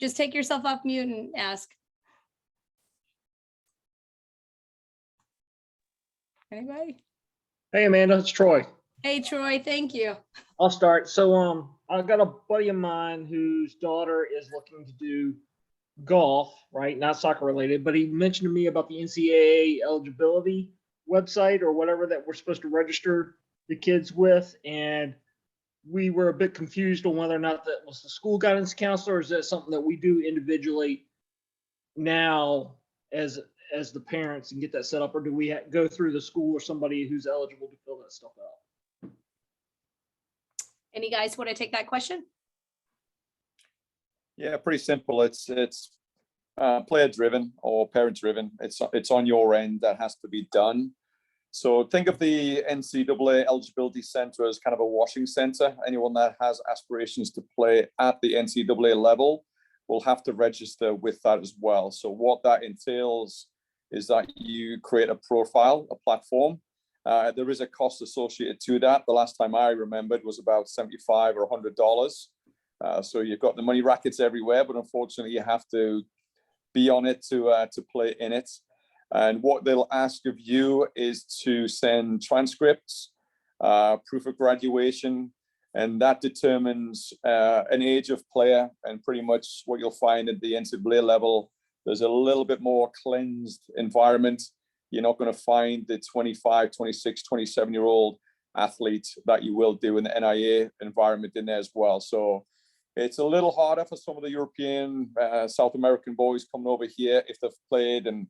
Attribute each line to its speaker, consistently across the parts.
Speaker 1: Just take yourself off mute and ask. Anybody?
Speaker 2: Hey, Amanda, it's Troy.
Speaker 1: Hey, Troy, thank you.
Speaker 2: I'll start. So, I got a buddy of mine whose daughter is looking to do golf, right? Not soccer related, but he mentioned to me about the NCAA eligibility website or whatever that we're supposed to register the kids with. And we were a bit confused on whether or not that was the school guidance counselor, or is that something that we do individually now as the parents and get that set up, or do we go through the school or somebody who's eligible to fill that stuff out?
Speaker 1: Any guys want to take that question?
Speaker 3: Yeah, pretty simple. It's player driven or parent driven. It's on your end that has to be done. So think of the NCAA eligibility center as kind of a washing center. Anyone that has aspirations to play at the NCAA level will have to register with that as well. So what that entails is that you create a profile, a platform. There is a cost associated to that. The last time I remembered was about $75 or $100. So you've got the money rackets everywhere, but unfortunately you have to be on it to play in it. And what they'll ask of you is to send transcripts, proof of graduation, and that determines an age of player. And pretty much what you'll find at the NCAA level, there's a little bit more cleansed environment. You're not going to find the 25, 26, 27-year-old athlete that you will do in the NIA environment in there as well. So it's a little harder for some of the European, South American boys coming over here if they've played and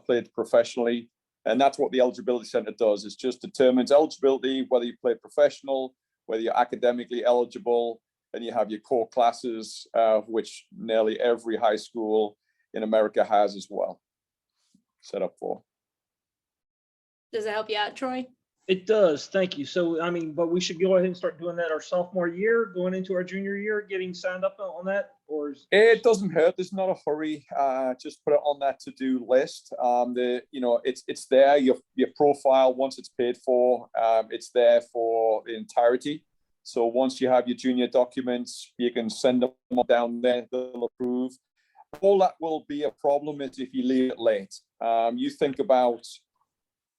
Speaker 3: played professionally. And that's what the eligibility center does. It just determines eligibility, whether you play professional, whether you're academically eligible, and you have your core classes, which nearly every high school in America has as well, set up for.
Speaker 1: Does it help you out, Troy?
Speaker 2: It does. Thank you. So, I mean, but we should go ahead and start doing that our sophomore year, going into our junior year, getting signed up on that, or is...
Speaker 3: It doesn't hurt. There's not a hurry. Just put it on that to-do list. It's there. Your profile, once it's paid for, it's there for the entirety. So once you have your junior documents, you can send them down there. They'll approve. All that will be a problem is if you leave it late. You think about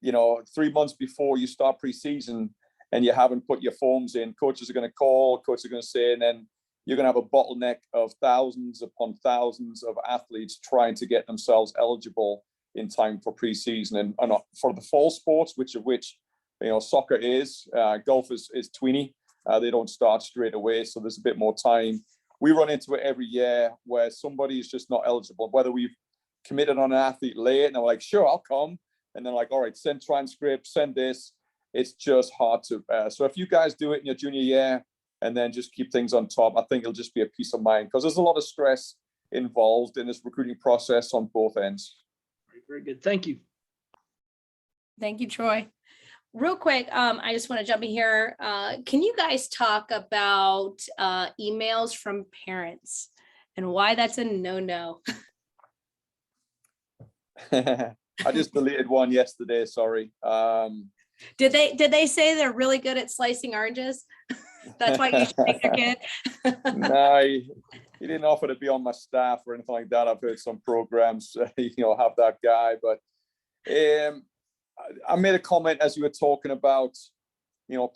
Speaker 3: 3 months before you start preseason and you haven't put your forms in, coaches are going to call, coaches are going to say, and then you're going to have a bottleneck of thousands upon thousands of athletes trying to get themselves eligible in time for preseason. And for the fall sports, which soccer is, golf is tweeny. They don't start straight away, so there's a bit more time. We run into it every year where somebody is just not eligible, whether we've committed on an athlete late and they're like, sure, I'll come. And then like, all right, send transcripts, send this. It's just hard to. So if you guys do it in your junior year and then just keep things on top, I think it'll just be a peace of mind because there's a lot of stress involved in this recruiting process on both ends.
Speaker 2: Very good. Thank you.
Speaker 1: Thank you, Troy. Real quick, I just want to jump in here. Can you guys talk about emails from parents and why that's a no-no?
Speaker 3: I just deleted one yesterday. Sorry.
Speaker 1: Did they say they're really good at slicing oranges? That's why you should take their kid.
Speaker 3: No, he didn't offer to be on my staff or anything like that. I've heard some programs, have that guy. But I made a comment as you were talking about,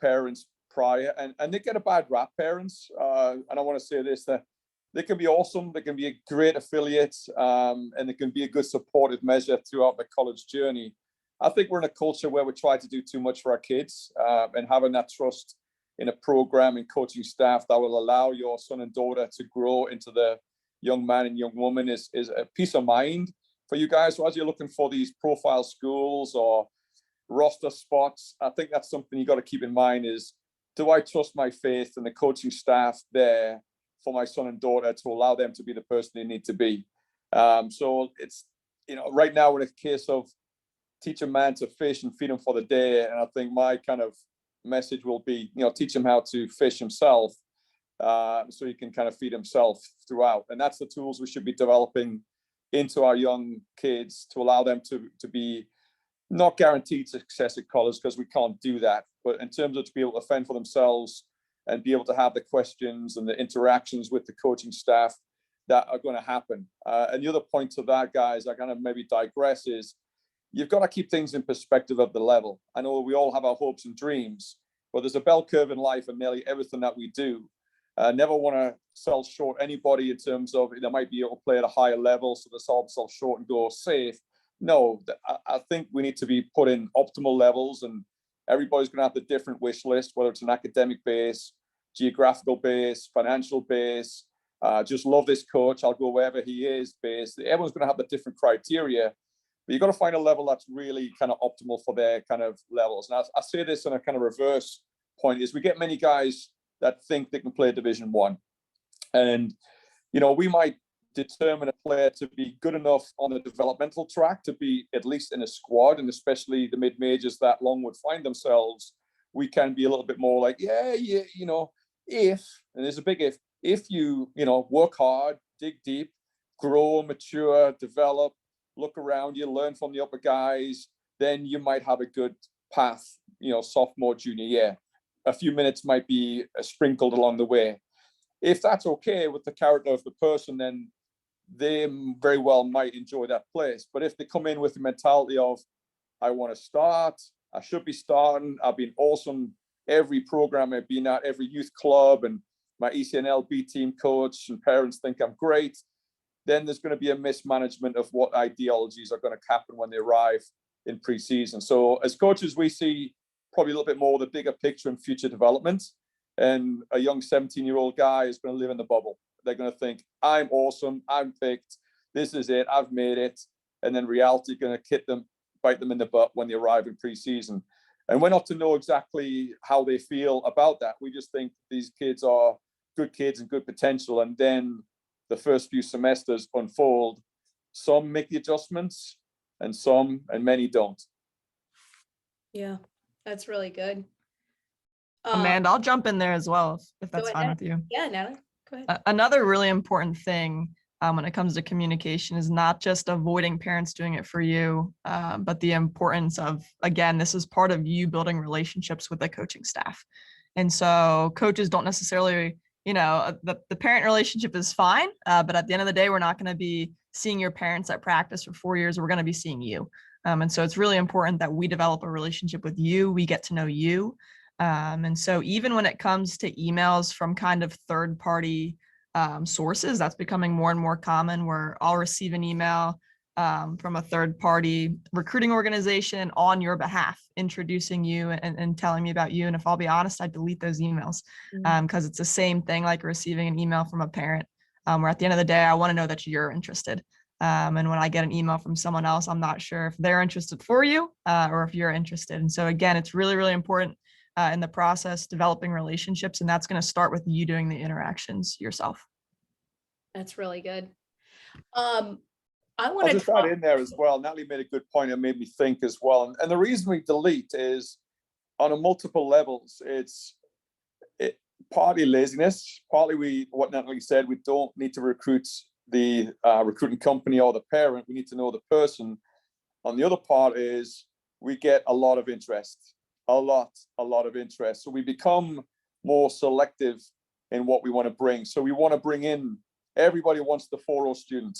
Speaker 3: parents prior, and they get a bad rap, parents. And I want to say this, that they can be awesome. They can be a great affiliate, and they can be a good supportive measure throughout the college journey. I think we're in a culture where we try to do too much for our kids, and having that trust in a program and coaching staff that will allow your son and daughter to grow into the young man and young woman is a peace of mind for you guys. So as you're looking for these profile schools or roster spots, I think that's something you got to keep in mind is, do I trust my faith and the coaching staff there for my son and daughter to allow them to be the person they need to be? So it's, right now we're in a case of teach a man to fish and feed him for the day. And I think my kind of message will be, teach him how to fish himself, so he can kind of feed himself throughout. And that's the tools we should be developing into our young kids to allow them to be not guaranteed success at college, because we can't do that. But in terms of to be able to fend for themselves and be able to have the questions and the interactions with the coaching staff that are going to happen. And the other point to that, guys, I kind of maybe digress, is you've got to keep things in perspective of the level. I know we all have our hopes and dreams, but there's a bell curve in life and nearly everything that we do. Never want to sell short anybody in terms of they might be able to play at a higher level, so they sell themselves short and go safe. No, I think we need to be put in optimal levels, and everybody's going to have the different wish list, whether it's an academic base, geographical base, financial base, just love this coach, I'll go wherever he is base. Everyone's going to have the different criteria, but you've got to find a level that's really kind of optimal for their kind of levels. And I say this in a kind of reverse point, is we get many guys that think they can play Division 1. And, you know, we might determine a player to be good enough on the developmental track to be at least in a squad, and especially the mid-majors that Longwood find themselves, we can be a little bit more like, yeah, you know, if, and there's a big if you, you know, work hard, dig deep, grow, mature, develop, look around you, learn from the upper guys, then you might have a good path, you know, sophomore, junior year. A few minutes might be sprinkled along the way. If that's okay with the character of the person, then they very well might enjoy that place. But if they come in with the mentality of, I want to start, I should be starting, I've been awesome every program I've been at, every youth club, and my ECNL B team coach and parents think I'm great, then there's going to be a mismanagement of what ideologies are going to happen when they arrive in pre-season. So as coaches, we see probably a little bit more the bigger picture and future development. And a young 17-year-old guy is going to live in the bubble. They're going to think, I'm awesome, I'm picked, this is it, I've made it. And then reality going to bite them in the butt when they arrive in pre-season. And we're not to know exactly how they feel about that. We just think these kids are good kids and good potential. And then the first few semesters unfold. Some make the adjustments and many don't.
Speaker 1: Yeah, that's really good.
Speaker 4: Amanda, I'll jump in there as well if that's
Speaker 1: Go
Speaker 4: fine
Speaker 1: ahead.
Speaker 4: with you.
Speaker 1: Yeah, Natalie, go ahead.
Speaker 4: Another really important thing when it comes to communication is not just avoiding parents doing it for you, but the importance of, again, this is part of you building relationships with the coaching staff. And so coaches don't necessarily, you know, the parent relationship is fine, but at the end of the day, we're not going to be seeing your parents at practice for 4 years. We're going to be seeing you. And so it's really important that we develop a relationship with you. We get to know you. And so even when it comes to emails from kind of third-party sources, that's becoming more and more common, where I'll receive an email from a third-party recruiting organization on your behalf, introducing you and telling me about you. And if I'll be honest, I delete those emails because it's the same thing like receiving an email from a parent, where at the end of the day, I want to know that you're interested. And when I get an email from someone else, I'm not sure if they're interested for you or if you're interested. And so again, it's really, really important in the process, developing relationships, and that's going to start with you doing the interactions yourself.
Speaker 1: That's really good. I want
Speaker 3: I'll
Speaker 1: to
Speaker 3: just add in there as well. Natalie made a good point and made me think as well. And the reason we delete is on a multiple levels. It's partly laziness, partly what Natalie said, we don't need to recruit the recruiting company or the parent. We need to know the person. On the other part is we get a lot of interest. A lot of interest. So we become more selective in what we want to bring. So we want to bring in, everybody wants the 4.0 student.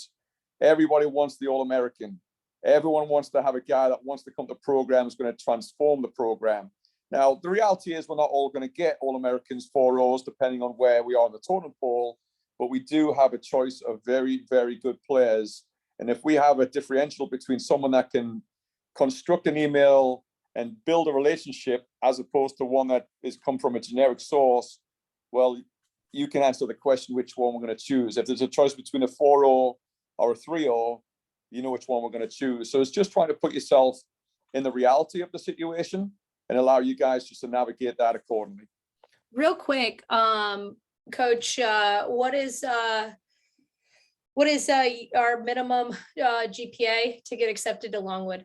Speaker 3: Everybody wants the All-American. Everyone wants to have a guy that wants to come to program, is going to transform the program. Now, the reality is we're not all going to get All-Americans 4.0s depending on where we are in the totem pole, but we do have a choice of very, very good players. And if we have a differential between someone that can construct an email and build a relationship as opposed to one that is come from a generic source, well, you can answer the question which one we're going to choose. If there's a choice between a 4.0 or a 3.0, you know which one we're going to choose. So it's just trying to put yourself in the reality of the situation and allow you guys just to navigate that accordingly.
Speaker 1: real quick, Coach, what is our minimum GPA to get accepted to Longwood?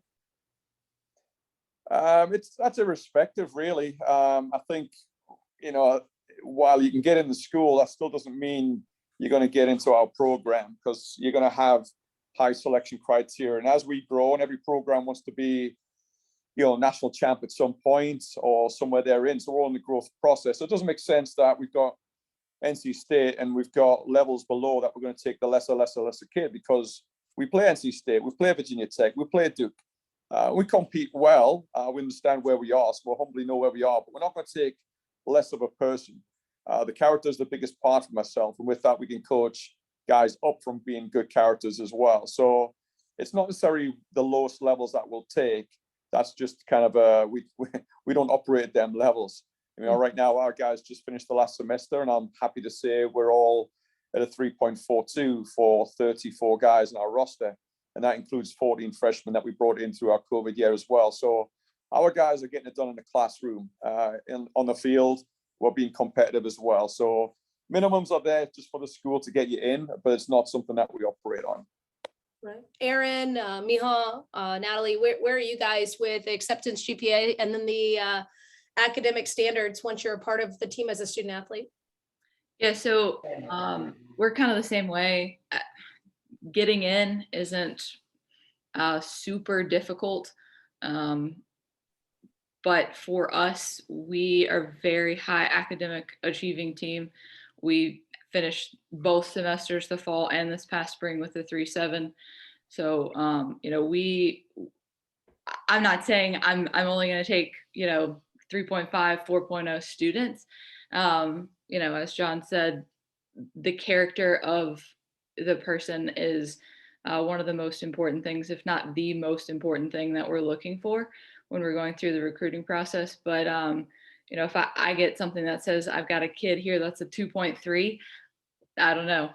Speaker 3: That's irrespective, really. I think, you know, while you can get in the school, that still doesn't mean you're going to get into our program, because you're going to have high selection criteria. And as we grow, and every program wants to be, you know, national champ at some point or somewhere they're in. So we're on the growth process. So it doesn't make sense that we've got NC State and we've got levels below that, we're going to take the lesser kid because we play NC State, we play Virginia Tech, we play Duke. We compete well. We understand where we are, so we'll humbly know where we are, but we're not going to take less of a person. The character is the biggest part of myself, and with that, we can coach guys up from being good characters as well. So it's not necessarily the lowest levels that we'll take. That's just kind of we don't operate at them levels. You know, right now our guys just finished the last semester, and I'm happy to say we're all at a 3.42 for 34 guys in our roster. And that includes 14 freshmen that we brought in through our COVID year as well. So our guys are getting it done in the classroom, on the field. We're being competitive as well. So minimums are there just for the school to get you in, but it's not something that we operate on.
Speaker 1: Right. Aaron, Miha, Natalie, where are you guys with acceptance GPA and then the academic standards once you're a part of the team as a student athlete?
Speaker 5: Yeah, so we're kind of the same way. Getting in isn't super difficult. But for us, we are a very high academic achieving team. We finished both semesters, the fall and this past spring, with a 3.7. So, you know, I'm not saying I'm only going to take, you know, 3.5, 4.0 students. You know, as John said, the character of the person is one of the most important things, if not the most important thing that we're looking for when we're going through the recruiting process. But, you know, if I get something that says I've got a kid here that's a 2.3, I don't know,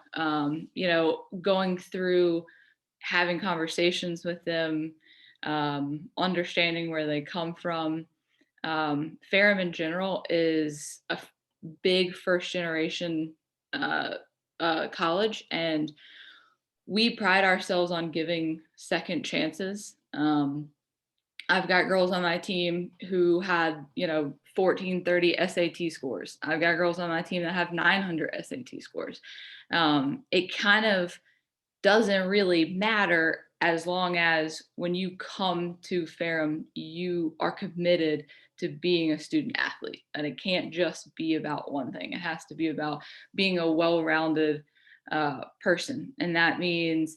Speaker 5: you know, going through having conversations with them, understanding where they come from. Ferrum in general is a big first generation college, and we pride ourselves on giving second chances. I've got girls on my team who had, you know, 1430 SAT scores. I've got girls on my team that have 900 SAT scores. It kind of doesn't really matter as long as when you come to Ferrum, you are committed to being a student athlete. And it can't just be about one thing. It has to be about being a well-rounded person. And that means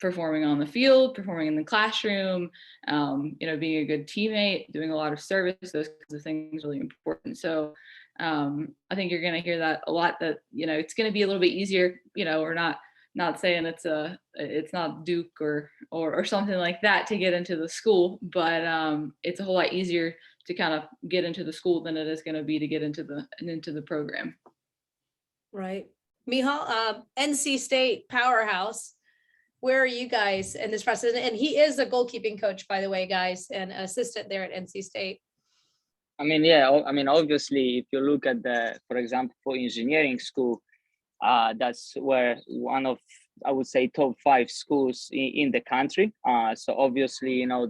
Speaker 5: performing on the field, performing in the classroom, you know, being a good teammate, doing a lot of service. Those kinds of things are really important. So I think you're going to hear that a lot, that, you know, it's going to be a little bit easier, you know, or not saying it's not Duke or something like that to get into the school, but it's a whole lot easier to kind of get into the school than it is going to be to get into the program.
Speaker 1: Right. Miha, NC State powerhouse. Where are you guys in this process? And he is a goalkeeping coach, by the way, guys, and assistant there at NC State.
Speaker 6: I mean, yeah, I mean, obviously, if you look at for example, for engineering school, that's where one of, I would say, top 5 schools in the country. So obviously, you know,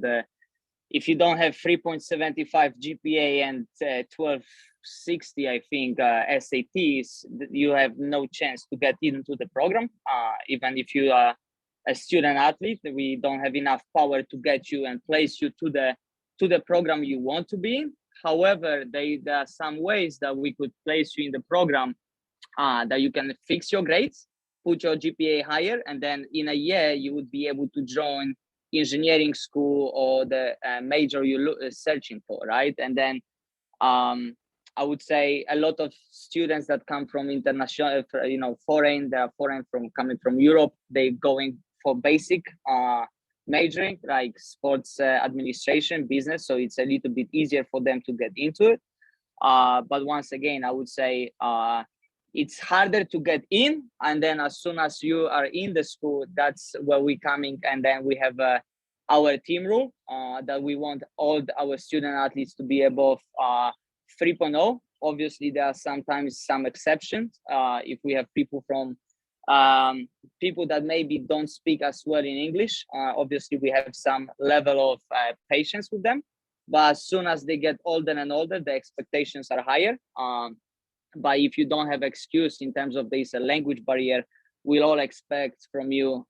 Speaker 6: if you don't have 3.75 GPA and 1260, I think, SATs, you have no chance to get into the program. Even if you are a student athlete, we don't have enough power to get you and place you to the program you want to be in. However, there are some ways that we could place you in the program that you can fix your grades, put your GPA higher, and then in a year you would be able to join engineering school or the major you're searching for, right? And then I would say a lot of students that come from international, you know, coming from Europe, they're going for basic majoring, like sports administration, business. So it's a little bit easier for them to get into it. But once again, I would say it's harder to get in. And then as soon as you are in the school, that's where we're coming. And then we have our team rule that we want all our student athletes to be above 3.0. Obviously, there are sometimes some exceptions. If we have people from people that maybe don't speak as well in English, obviously we have some level of patience with them. But as soon as they get older and older, the expectations are higher. But if you don't have excuse in terms of this language barrier, we'll all expect from you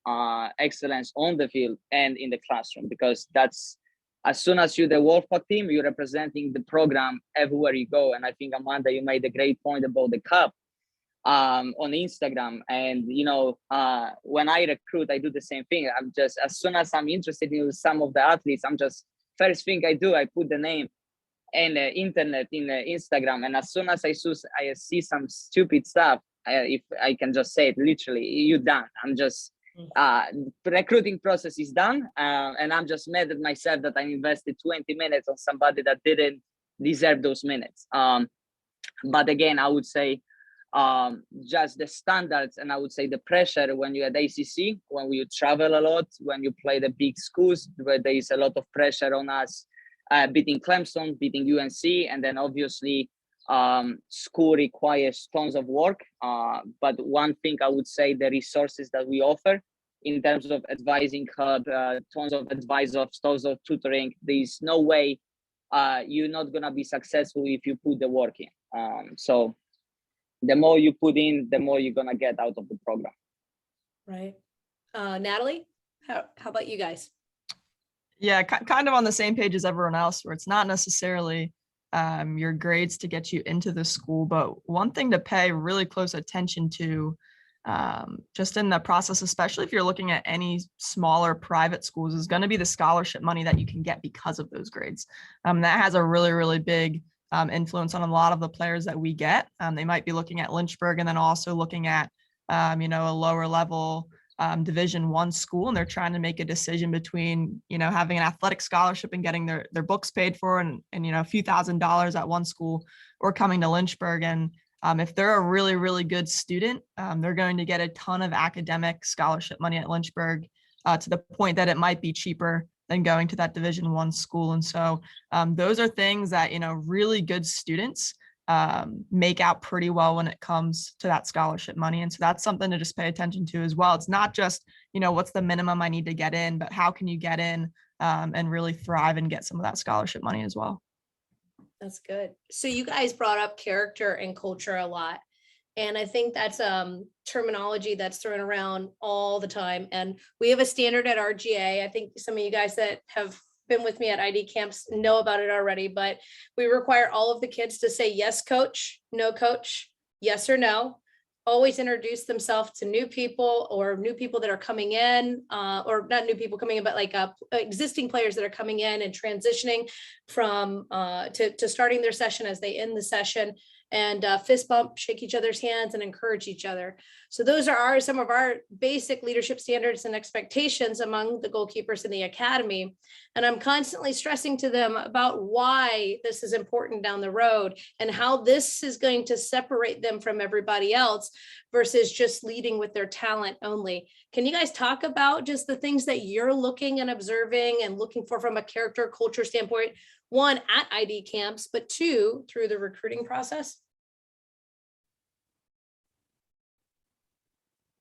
Speaker 6: excellence on the field and in the classroom, because that's, as soon as you're the Wolfpack team, you're representing the program everywhere you go. And I think, Amanda, you made a great point about the cup. on Instagram. And when I recruit, I do the same thing. I'm just, as soon as I'm interested in some of the athletes, I'm just, first thing I do, I put the name and the internet in the Instagram. And as soon as I see some stupid stuff, if I can just say it literally, you're done. I'm just recruiting process is done, and I'm just mad at myself that I invested 20 minutes on somebody that didn't deserve those minutes. But again, I would say just the standards, and I would say the pressure when you're at ACC, when you travel a lot, when you play the big schools, where there is a lot of pressure on us, beating Clemson, beating UNC, and then obviously school requires tons of work. But one thing I would say, the resources that we offer in terms of advising hub, tons of advice, of tons of tutoring, there's no way you're not gonna be successful if you put the work in. So the more you put in, the more you're gonna get out of the program.
Speaker 1: Right. Natalie, how about you guys?
Speaker 4: Yeah, kind of on the same page as everyone else, where it's not necessarily your grades to get you into the school, but one thing to pay really close attention to just in the process, especially if you're looking at any smaller private schools, is going to be the scholarship money that you can get because of those grades. That has a really, really big influence on a lot of the players that we get. They might be looking at Lynchburg and then also looking at, a lower level Division I school, and they're trying to make a decision between, having an athletic scholarship and getting their books paid for and a few $1,000s at one school, or coming to Lynchburg. And if they're a really, really good student, they're going to get a ton of academic scholarship money at Lynchburg, to the point that it might be cheaper than going to that Division I school. And so those are things that, really good students make out pretty well when it comes to that scholarship money. And so that's something to just pay attention to as well. It's not just, what's the minimum I need to get in, but how can you get in and really thrive and get some of that scholarship money as well.
Speaker 1: That's good. So you guys brought up character and culture a lot. And I think that's terminology that's thrown around all the time. And we have a standard at RGA. I think some of you guys that have been with me at ID camps know about it already, but we require all of the kids to say yes, coach, no, coach, yes or no. Always introduce themselves to new people or new people that are coming in, or not new people coming in, but like existing players that are coming in and transitioning from to starting their session as they end the session, and fist bump, shake each other's hands and encourage each other. So those are some of our basic leadership standards and expectations among the goalkeepers in the academy. And I'm constantly stressing to them about why this is important down the road and how this is going to separate them from everybody else versus just leading with their talent only. Can you guys talk about just the things that you're looking and observing and looking for from a character culture standpoint, one at ID camps, but two through the recruiting process?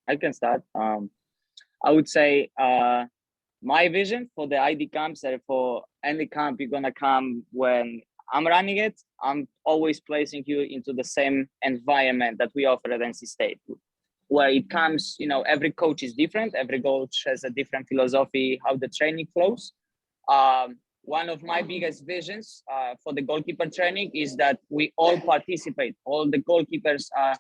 Speaker 6: I can start. I would say my vision for the ID camps, or for any camp you're gonna come when I'm running it, I'm always placing you into the same environment that we offer at NC State, where it comes, every coach is different. Every coach has a different philosophy, how the training flows. One of my biggest visions for the goalkeeper training is that we all participate. All the goalkeepers are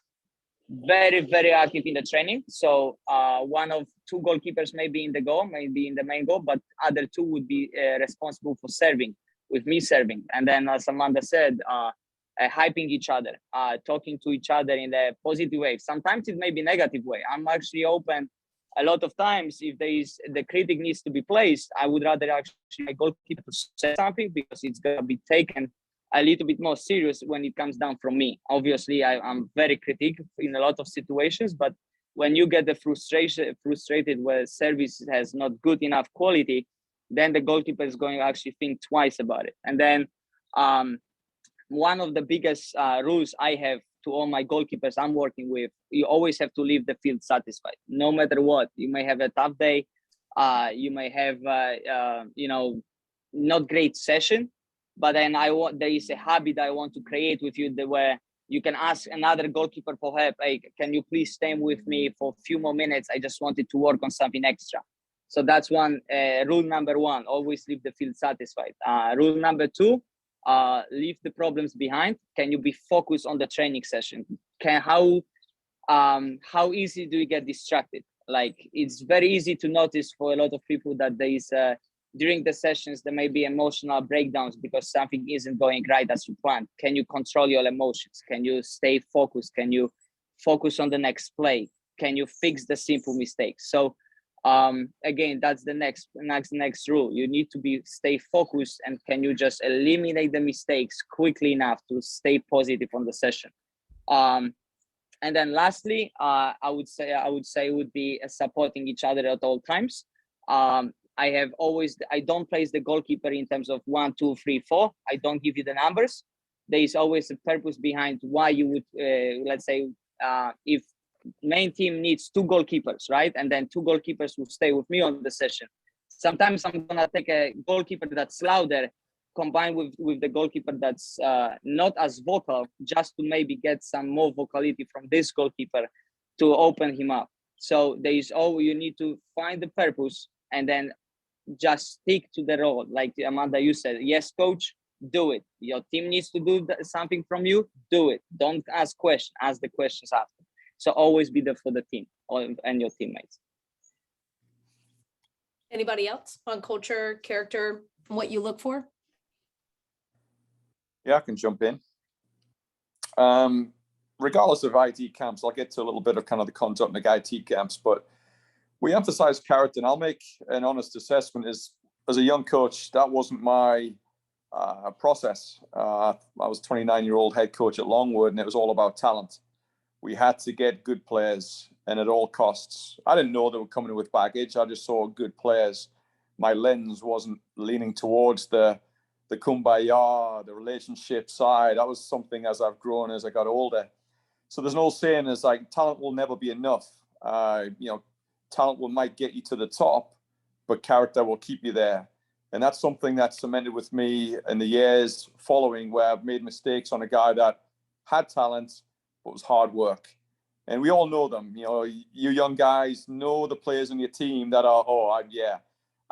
Speaker 6: very, very active in the training. So one of two goalkeepers may be in the goal, maybe in the main goal, but other two would be responsible for serving, with me serving. And then, as Amanda said, hyping each other, talking to each other in a positive way. Sometimes it may be negative way. I'm actually open. A lot of times, if the critic needs to be placed, I would rather actually my goalkeeper to say something, because it's gonna be taken a little bit more serious when it comes down from me. Obviously, I'm very critical in a lot of situations, but when you get the frustrated where service has not good enough quality, then the goalkeeper is going to actually think twice about it. And then one of the biggest rules I have to all my goalkeepers I'm working with, you always have to leave the field satisfied, no matter what. You may have a tough day, you may have not great session, but then there is a habit I want to create with you, where you can ask another goalkeeper for help. Hey, can you please stay with me for a few more minutes? I just wanted to work on something extra. So that's one rule number one, always leave the field satisfied. Rule number two, leave the problems behind. Can you be focused on the training session? how easy do you get distracted? Like, it's very easy to notice for a lot of people that there is during the sessions there may be emotional breakdowns because something isn't going right as you planned. Can you control your emotions? Can you stay focused? Can you focus on the next play? Can you fix the simple mistakes? So again, that's the next rule. You need to stay focused, and can you just eliminate the mistakes quickly enough to stay positive on the session? And then lastly, I would say would be supporting each other at all times. I don't place the goalkeeper in terms of 1, 2, 3, 4. I don't give you the numbers. There is always a purpose behind why you would, let's say, if main team needs 2 goalkeepers, right? And then 2 goalkeepers will stay with me on the session. Sometimes I'm gonna take a goalkeeper that's louder, combined with the goalkeeper that's not as vocal, just to maybe get some more vocality from this goalkeeper to open him up. So you need to find the purpose and then just stick to the role. Like Amanda, you said, yes, coach, do it. Your team needs to do something from you, do it. Don't ask questions, ask the questions after. So always be there for the team and your teammates.
Speaker 1: Anybody else on culture, character, and what you look for?
Speaker 3: Yeah, I can jump in. Regardless of IT camps, I'll get to a little bit of kind of the conduct in the IT camps, but we emphasize character, and I'll make an honest assessment. As a young coach, that wasn't my process. I was 29-year-old head coach at Longwood, and it was all about talent. We had to get good players, and at all costs. I didn't know they were coming in with baggage. I just saw good players. My lens wasn't leaning towards the kumbaya, the relationship side. That was something as I've grown, as I got older. So there's an old saying is like, talent will never be enough. Talent might get you to the top, but character will keep you there. And that's something that's cemented with me in the years following, where I've made mistakes on a guy that had talent, but was hard work. And we all know them. You young guys know the players on your team that are,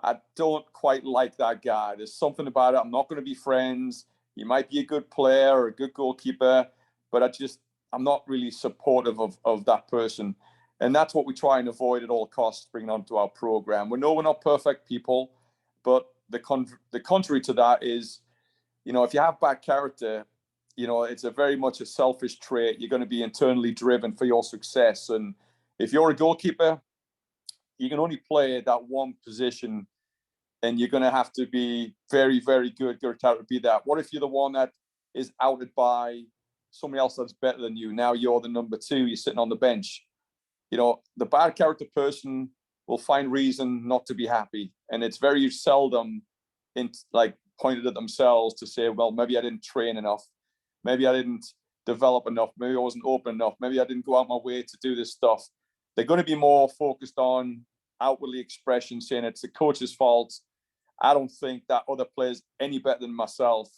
Speaker 3: I don't quite like that guy. There's something about it. I'm not going to be friends. He might be a good player or a good goalkeeper, but I'm not really supportive of that person. And that's what we try and avoid at all costs, bringing onto our program. We know we're not perfect people, but the contrary to that is, if you have bad character, it's a very much a selfish trait. You're going to be internally driven for your success. And if you're a goalkeeper, you can only play that one position, and you're going to have to be very, very good character to be that. What if you're the one that is outed by somebody else that's better than you? Now you're the number 2, you're sitting on the bench. The bad character person will find reason not to be happy. And it's very seldom pointed at themselves to say, well, maybe I didn't train enough. Maybe I didn't develop enough. Maybe I wasn't open enough. Maybe I didn't go out my way to do this stuff. They're going to be more focused on outwardly expression, saying it's the coach's fault. I don't think that other player's any better than myself.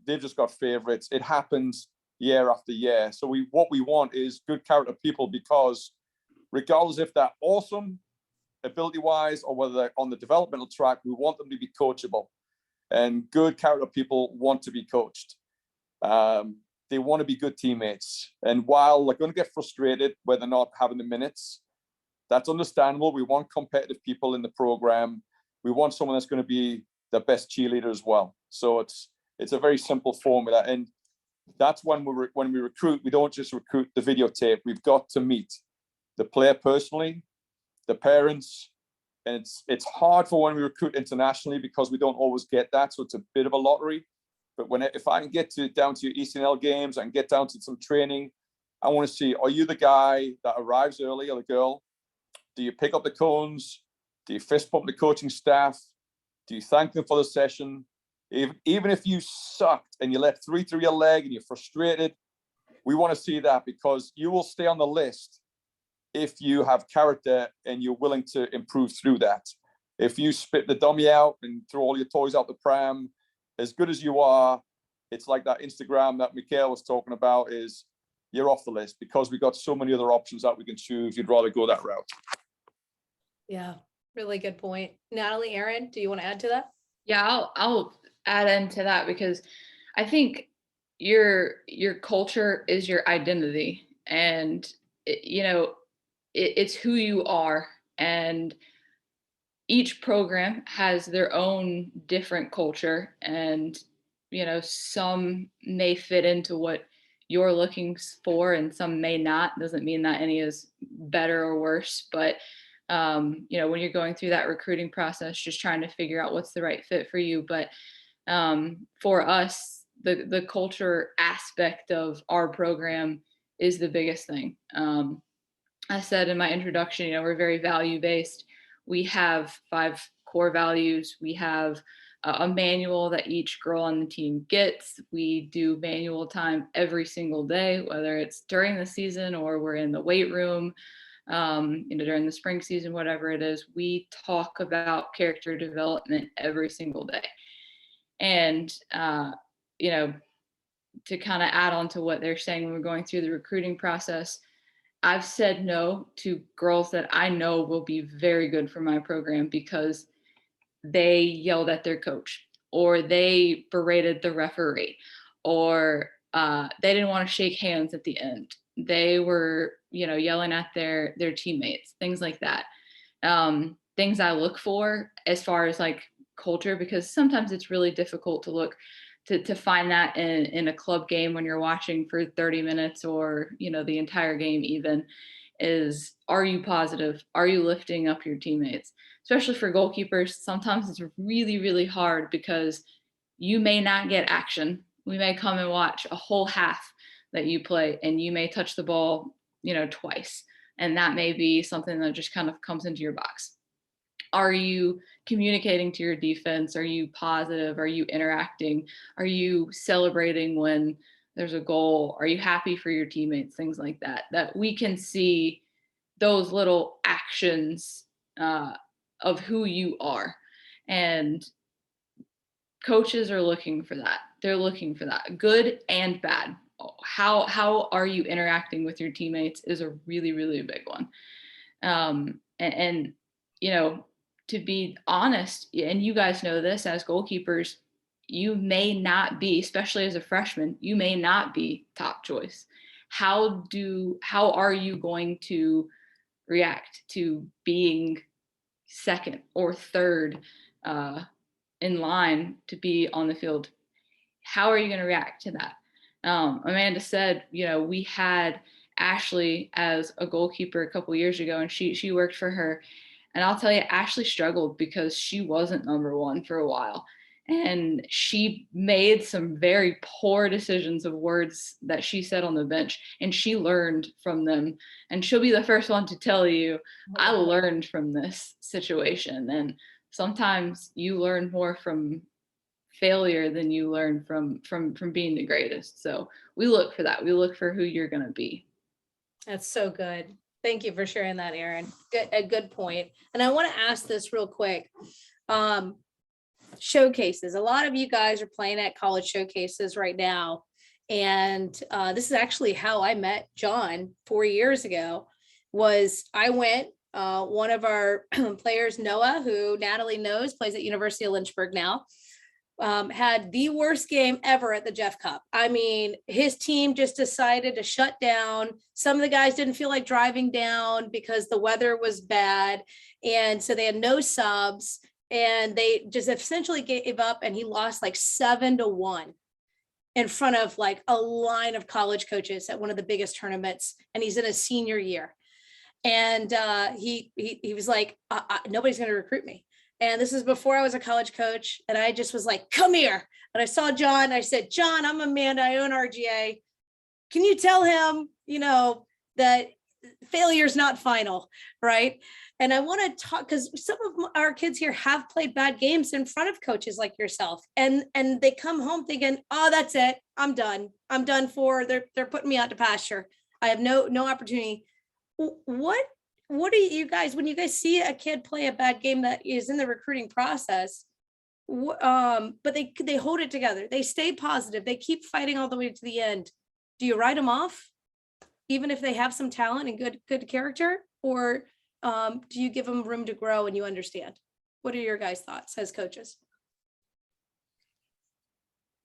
Speaker 3: They've just got favorites. It happens year after year. So what we want is good character people, because regardless if they're awesome ability-wise or whether they're on the developmental track, we want them to be coachable. And good character people want to be coached. They want to be good teammates. And while they're going to get frustrated when they're not having the minutes, that's understandable. We want competitive people in the program. We want someone that's going to be the best cheerleader as well. So it's a very simple formula. And that's when we recruit, we don't just recruit the videotape. We've got to meet the player personally, the parents. And it's hard for when we recruit internationally because we don't always get that. So it's a bit of a lottery. But if I can get down to your ECNL games, I can get down to some training, I want to see, are you the guy that arrives early or the girl? Do you pick up the cones? Do you fist bump the coaching staff? Do you thank them for the session? Even if you sucked and you let 3 through your leg and you're frustrated, we want to see that, because you will stay on the list if you have character and you're willing to improve through that. If you spit the dummy out and throw all your toys out the pram, as good as you are, it's like that Instagram that Mikhail was talking about, is you're off the list, because we've got so many other options that we can choose. You'd rather go that route.
Speaker 1: Yeah, really good point. Natalie, Aaron, do you want to add to that?
Speaker 5: Yeah, I'll add into that, because I think your culture is your identity. And it's who you are, and each program has their own different culture, and some may fit into what you're looking for and some may not. Doesn't mean that any is better or worse, but when you're going through that recruiting process, just trying to figure out what's the right fit for you. But for us, the culture aspect of our program is the biggest thing. I said in my introduction, we're very value-based. We have 5 core values. We have a manual that each girl on the team gets. We do manual time every single day, whether it's during the season or we're in the weight room, during the spring season, whatever it is. We talk about character development every single day. And, to kind of add on to what they're saying, when we're going through the recruiting process, I've said no to girls that I know will be very good for my program because they yelled at their coach, or they berated the referee, or they didn't want to shake hands at the end. They were, yelling at their teammates, things like that. Things I look for as far as like culture, because sometimes it's really difficult to look to find that in a club game when you're watching for 30 minutes or, the entire game even, is, are you positive? Are you lifting up your teammates? Especially for goalkeepers, sometimes it's really, really hard because you may not get action. We may come and watch a whole half that you play and you may touch the ball, twice. And that may be something that just kind of comes into your box. Are you communicating to your defense? Are you positive? Are you interacting? Are you celebrating when there's a goal? Are you happy for your teammates? Things like that, that we can see those little actions of who you are. And coaches are looking for that. They're looking for that, good and bad. How are you interacting with your teammates is a really, really big one. And to be honest, and you guys know this as goalkeepers, you may not be, especially as a freshman, you may not be top choice. How are you going to react to being second or third in line to be on the field? How are you going to react to that? Amanda said, we had Ashley as a goalkeeper a couple years ago, and she worked for her. And I'll tell you, Ashley struggled because she wasn't number one for a while. And she made some very poor decisions of words that she said on the bench, and she learned from them. And she'll be the first one to tell you, I learned from this situation. And sometimes you learn more from failure than you learn from being the greatest. So we look for that. We look for who you're going to be.
Speaker 1: That's so good. Thank you for sharing that, Erin. A good point. And I want to ask this real quick. Showcases. A lot of you guys are playing at college showcases right now. And this is actually how I met John 4 years ago. I went, one of our players, Noah, who Natalie knows, plays at University of Lynchburg now, had the worst game ever at the Jeff Cup. I mean, his team just decided to shut down. Some of the guys didn't feel like driving down because the weather was bad. And so they had no subs, and they just essentially gave up, and he lost like 7-1 in front of like a line of college coaches at one of the biggest tournaments. And he's in his senior year. And he was like, nobody's going to recruit me. And this is before I was a college coach. And I just was like, come here. And I saw John. I said, John, I'm Amanda. I own RGA. Can you tell him, that failure's not final, right? And I want to talk, because some of our kids here have played bad games in front of coaches like yourself. And they come home thinking, oh, that's it. I'm done. I'm done for, they're putting me out to pasture. I have no opportunity. What do you guys, when you guys see a kid play a bad game that is in the recruiting process, but they hold it together, they stay positive, they keep fighting all the way to the end, do you write them off even if they have some talent and good character, or do you give them room to grow and you understand? What are your guys' thoughts as coaches?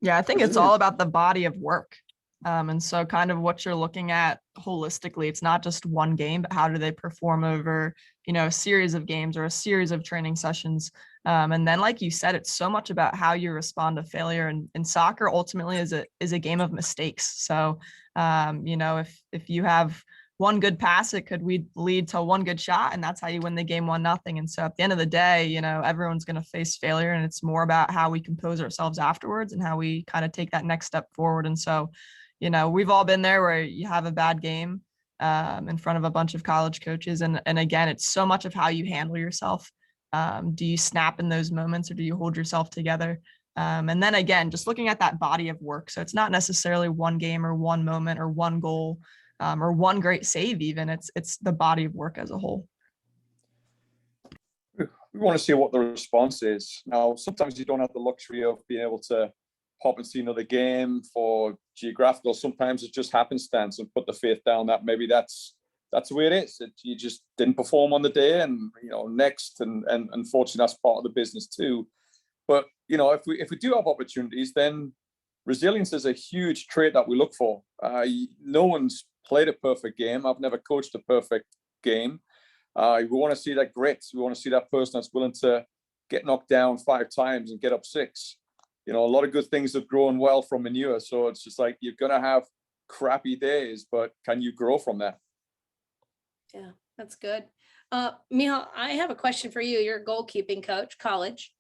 Speaker 4: Yeah, I think it's all about the body of work. And so kind of what you're looking at holistically, it's not just one game, but how do they perform over, a series of games or a series of training sessions. And then, like you said, it's so much about how you respond to failure. And soccer ultimately is a game of mistakes. So, if you have one good pass, it could lead to one good shot, and that's how you win the game 1-0. And so at the end of the day, everyone's going to face failure, and it's more about how we compose ourselves afterwards and how we kind of take that next step forward. And so, we've all been there where you have a bad game in front of a bunch of college coaches. And again, it's so much of how you handle yourself. Do you snap in those moments, or do you hold yourself together? And then again, just looking at that body of work. So it's not necessarily one game or one moment or one goal or one great save. Even it's the body of work as a whole.
Speaker 3: We want to see what the response is. Now, sometimes you don't have the luxury of being able to hop and see another game for geographical. Sometimes it just happenstance and put the faith down that maybe that's the way it is. You just didn't perform on the day, and next, and unfortunately that's part of the business too. But if we do have opportunities, then resilience is a huge trait that we look for. No one's played a perfect game. I've never coached a perfect game. We want to see that grit. We want to see that person that's willing to get knocked down 5 times and get up 6. A lot of good things have grown well from manure. So it's just like, you're going to have crappy days, but can you grow from that?
Speaker 1: Yeah, that's good. Michal, I have a question for you. You're a goalkeeping coach, college.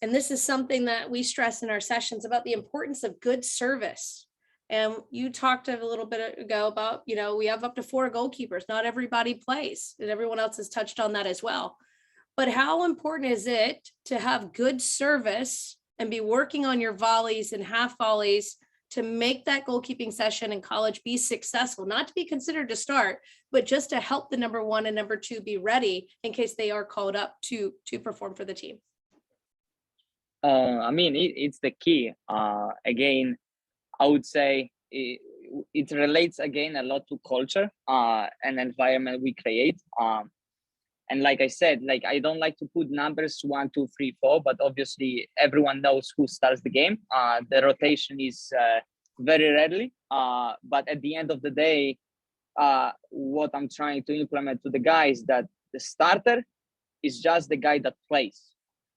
Speaker 1: And this is something that we stress in our sessions about the importance of good service. And you talked a little bit ago about, we have up to 4 goalkeepers. Not everybody plays, and everyone else has touched on that as well. But how important is it to have good service and be working on your volleys and half volleys to make that goalkeeping session in college be successful, not to be considered to start, but just to help the number 1 and number 2 be ready in case they are called up to perform for the team?
Speaker 6: It's the key. Again, I would say it relates again a lot to culture and environment we create. And like I said, I don't like to put numbers 1, 2, 3, 4, but obviously everyone knows who starts the game. The rotation is very rarely, but at the end of the day, what I'm trying to implement to the guys, that the starter is just the guy that plays,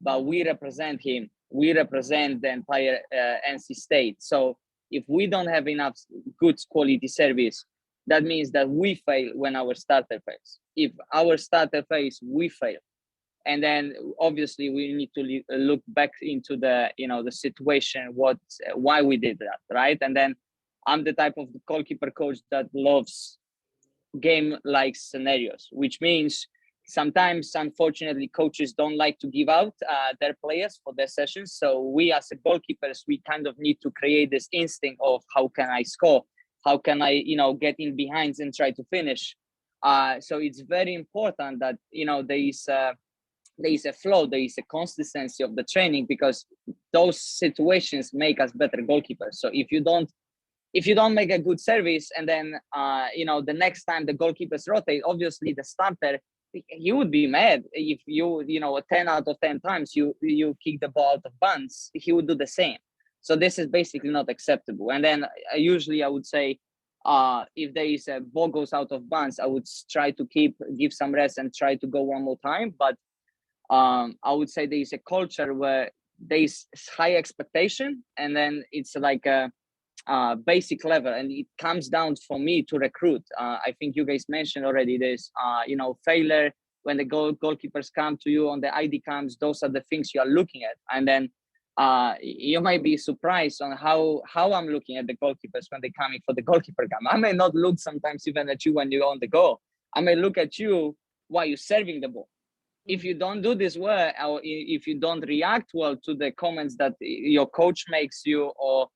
Speaker 6: but we represent him. We represent the entire NC State. So if we don't have enough good quality service, that means that we fail when our starter fails. If our starter fails, we fail. And then obviously we need to look back into the situation, why we did that, right? And then I'm the type of goalkeeper coach that loves game-like scenarios, which means sometimes, unfortunately, coaches don't like to give out their players for their sessions. So we as a goalkeepers, we kind of need to create this instinct of how can I score? How can I, get in behind and try to finish? So it's very important that, there is a flow, there is a consistency of the training, because those situations make us better goalkeepers. So if you don't make a good service, and then, the next time the goalkeepers rotate, obviously the starter, he would be mad if 10 out of 10 times you kick the ball out of bounds, he would do the same. So this is basically not acceptable. And then usually I would say, if there is a ball goes out of bounds, I would try to give some rest and try to go one more time. But I would say there is a culture where there is high expectation, and then it's like a basic level, and it comes down for me to recruit. I think you guys mentioned already this, failure when the goalkeepers come to you on the ID cams. Those are the things you are looking at, and then you might be surprised on how I'm looking at the goalkeepers when they're coming for the goalkeeper cam. I may not look sometimes even at you when you're on the goal. I may look at you while you're serving the ball. If you don't do this well, or if you don't react well to the comments that your coach makes you, or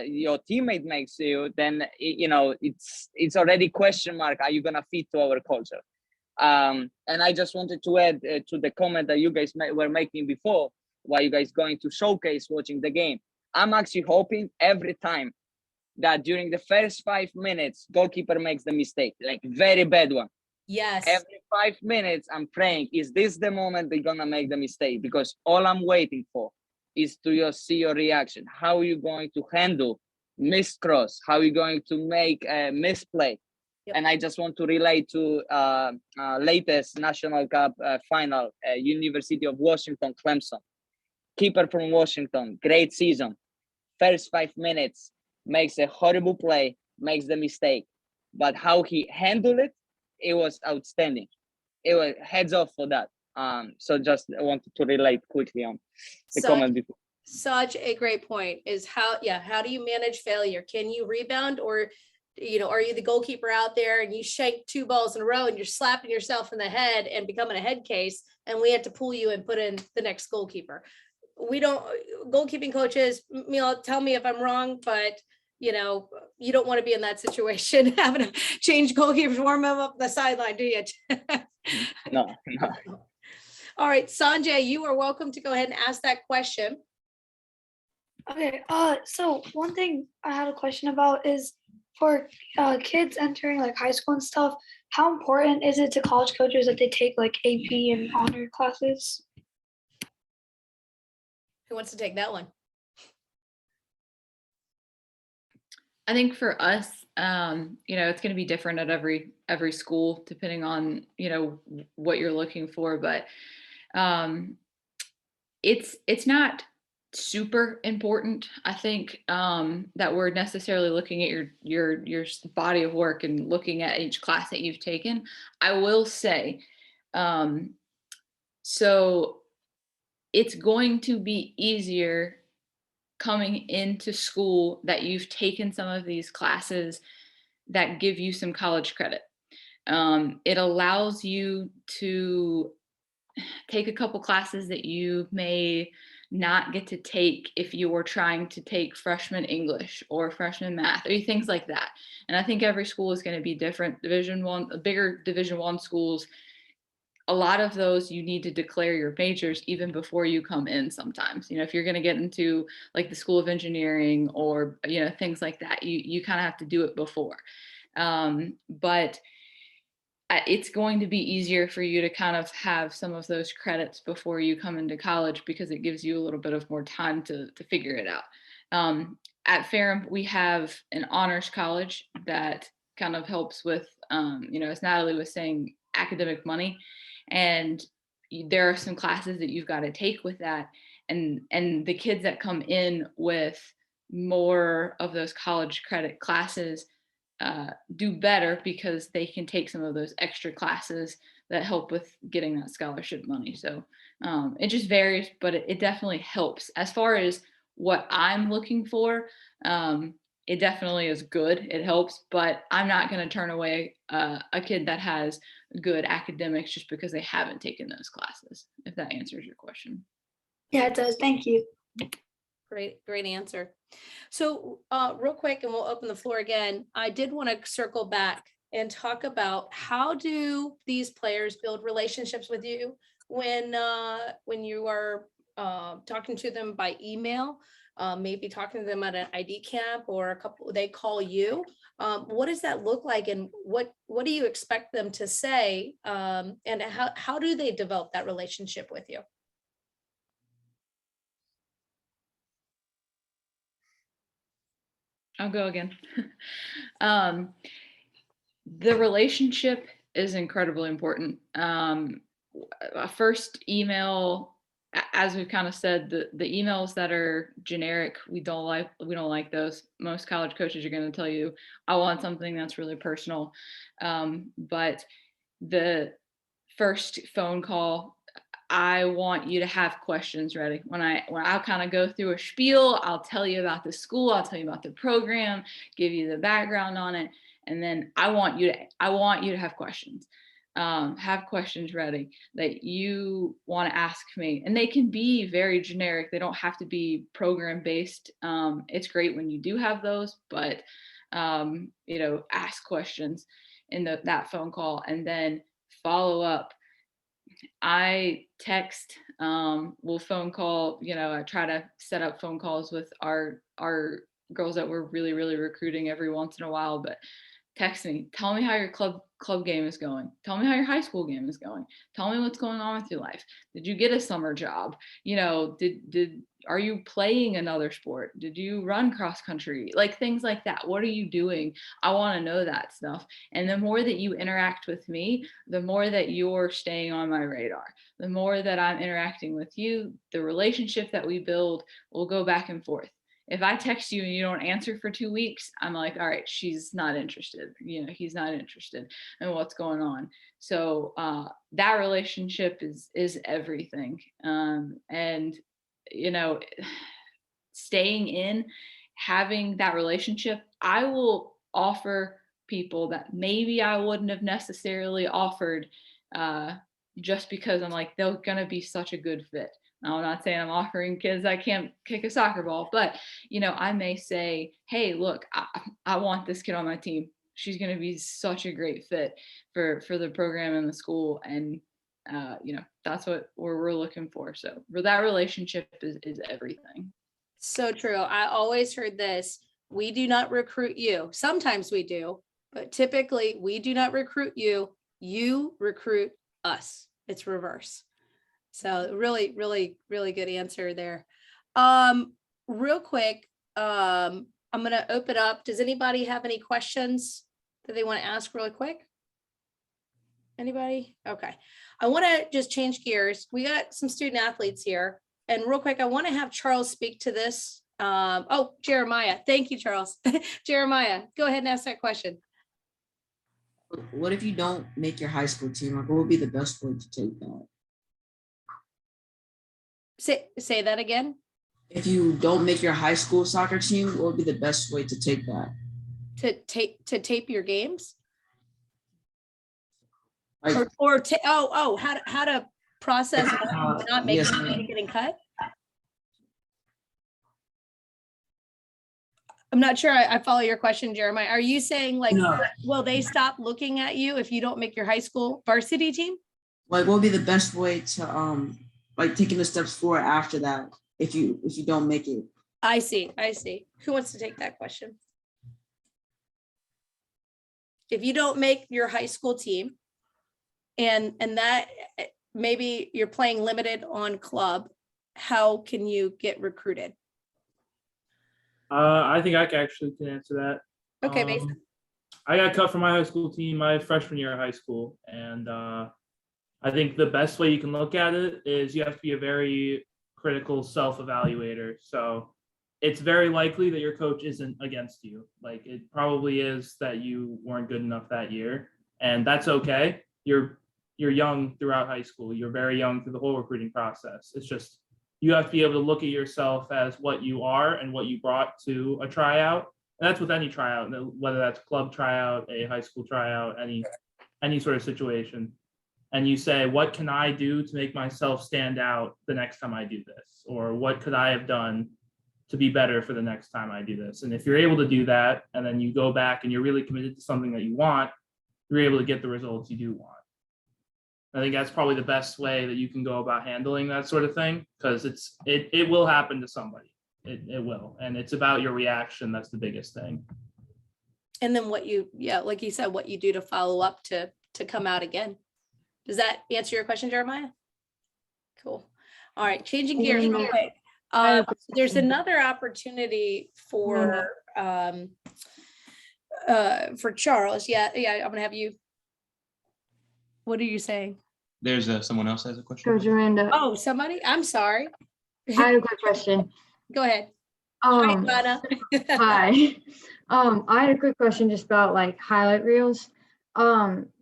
Speaker 6: your teammate makes you, then it's already question mark. Are you gonna fit to our culture? And I just wanted to add to the comment that you guys were making before, while you guys going to showcase watching the game. I'm actually hoping every time that during the first 5 minutes, goalkeeper makes the mistake, like very bad one.
Speaker 1: Yes.
Speaker 6: Every 5 minutes, I'm praying, is this the moment they're gonna make the mistake? Because all I'm waiting for is to see your reaction. How are you going to handle missed cross, how you're going to make a misplay.
Speaker 1: Yep.
Speaker 6: And I just want to relate to latest National Cup final, University of Washington, Clemson. Keeper from Washington, great season. First 5 minutes, makes a horrible play, makes the mistake. But how he handled it, it was outstanding. It was heads off for that. So just I wanted to relate quickly on the comment before.
Speaker 1: Such a great point is how do you manage failure? Can you rebound, or are you the goalkeeper out there and you shank 2 balls in a row and you're slapping yourself in the head and becoming a head case, and we have to pull you and put in the next goalkeeper? We don't, goalkeeping coaches, tell me if I'm wrong, but you don't want to be in that situation, having to change goalkeepers, warm them up the sideline, do you?
Speaker 6: No.
Speaker 1: All right, Sanjay, you are welcome to go ahead and ask that question.
Speaker 7: Okay, so one thing I had a question about is for kids entering like high school and stuff, how important is it to college coaches that they take like AP and honor classes?
Speaker 1: Who wants to take that one?
Speaker 5: I think for us, it's going to be different at every school depending on, what you're looking for, but it's not super important. I think that we're necessarily looking at your body of work and looking at each class that you've taken. I will say, so it's going to be easier coming into school that you've taken some of these classes that give you some college credit. It allows you to take a couple classes that you may not get to take if you were trying to take freshman English or freshman math or things like that. And I think every school is going to be different. Bigger Division I schools, a lot of those you need to declare your majors even before you come in sometimes. If you're going to get into like the School of Engineering or, things like that, you kind of have to do it before. But it's going to be easier for you to kind of have some of those credits before you come into college because it gives you a little bit of more time to figure it out. At Ferrum, we have an honors college that kind of helps with, as Natalie was saying, academic money. And there are some classes that you've got to take with that. And the kids that come in with more of those college credit classes do better because they can take some of those extra classes that help with getting that scholarship money. So it just varies, but it definitely helps. As far as what I'm looking for, it definitely is good. It helps, but I'm not going to turn away a kid that has good academics just because they haven't taken those classes, if that answers your question.
Speaker 7: Yeah, it does. Thank you.
Speaker 1: Great answer. So real quick, and we'll open the floor again. I did want to circle back and talk about how do these players build relationships with you when you are talking to them by email, maybe talking to them at an ID camp or they call you. What does that look like, and what do you expect them to say, and how do they develop that relationship with you?
Speaker 5: I'll go again. The relationship is incredibly important. A first email, as we've kind of said, the emails that are generic, we don't like those. Most college coaches are going to tell you, I want something that's really personal. But the first phone call, I want you to have questions ready. When I'll kind of go through a spiel, I'll tell you about the school, I'll tell you about the program, give you the background on it, and then I want you to have questions. Have questions ready that you want to ask me, and they can be very generic. They don't have to be program based. It's great when you do have those, but ask questions in that phone call, and then follow up. I text, we'll phone call, I try to set up phone calls with our girls that we're really, really recruiting every once in a while, but text me, tell me how your club game is going, tell me how your high school game is going, tell me what's going on with your life. Did you get a summer job? You know, are you playing another sport? Did you run cross country? Like things like that. What are you doing? I want to know that stuff. And the more that you interact with me, the more that you're staying on my radar. The more that I'm interacting with you, the relationship that we build will go back and forth. If I text you and you don't answer for 2 weeks, I'm like, all right, she's not interested. You know, he's not interested in what's going on. So that relationship is everything. And you know, staying in, having that relationship, I will offer people that maybe I wouldn't have necessarily offered just because I'm like, they're gonna be such a good fit. Now, I'm not saying I'm offering kids that can't kick a soccer ball, but you know, I may say, hey, look, I want this kid on my team. She's going to be such a great fit for the program and the school. And, you know, that's what we're looking for. So for that relationship is everything.
Speaker 1: So true. I always heard this. We do not recruit you. Sometimes we do, but typically we do not recruit you. You recruit us. It's reverse. So really, really, really good answer there. Real quick, I'm going to open up. Does anybody have any questions that they want to ask really quick? Anybody? Okay. I want to just change gears. We got some student athletes here. And real quick, I want to have Charles speak to this. Oh, Jeremiah. Thank you, Charles. Jeremiah, go ahead and ask that question.
Speaker 8: What if you don't make your high school team? Like, what would be the best way to take that?
Speaker 1: Say that again.
Speaker 8: If you don't make your high school soccer team, what would be the best way to take that?
Speaker 1: To tape your games?
Speaker 8: Like,
Speaker 1: How to process not making
Speaker 8: yes, ma'am.
Speaker 1: getting cut? I'm not sure I follow your question, Jeremiah. Are you saying like,
Speaker 8: No.
Speaker 1: will they stop looking at you if you don't make your high school varsity team?
Speaker 8: Like, what would be the best way to like taking the steps forward after that if you don't make it?
Speaker 1: I see. Who wants to take that question? If you don't make your high school team and that maybe you're playing limited on club, how can you get recruited?
Speaker 9: I think I actually can answer that.
Speaker 1: Okay, Mason.
Speaker 9: I got cut from my high school team my freshman year of high school, and I think the best way you can look at it is you have to be a very critical self-evaluator. So it's very likely that your coach isn't against you. Like it probably is that you weren't good enough that year, and that's okay. You're young throughout high school. You're very young through the whole recruiting process. It's just you have to be able to look at yourself as what you are and what you brought to a tryout. And that's with any tryout, whether that's club tryout, a high school tryout, any sort of situation. And you say, what can I do to make myself stand out the next time I do this? Or what could I have done to be better for the next time I do this? And if you're able to do that, and then you go back and you're really committed to something that you want, you're able to get the results you do want. I think that's probably the best way that you can go about handling that sort of thing, because it will happen to somebody. It will. And it's about your reaction. That's the biggest thing.
Speaker 1: And then like you said, what you do to follow up to come out again. Does that answer your question, Jeremiah? Cool. All right, changing gears real quick. There's another opportunity for Charles. Yeah, I'm gonna have you. What are you saying?
Speaker 10: There's someone else has a question.
Speaker 11: Coach Amanda.
Speaker 1: Oh, somebody? I'm sorry.
Speaker 11: I have a quick question.
Speaker 1: Go ahead. Hi, Anna.
Speaker 11: Hi. I had a quick question just about like highlight reels.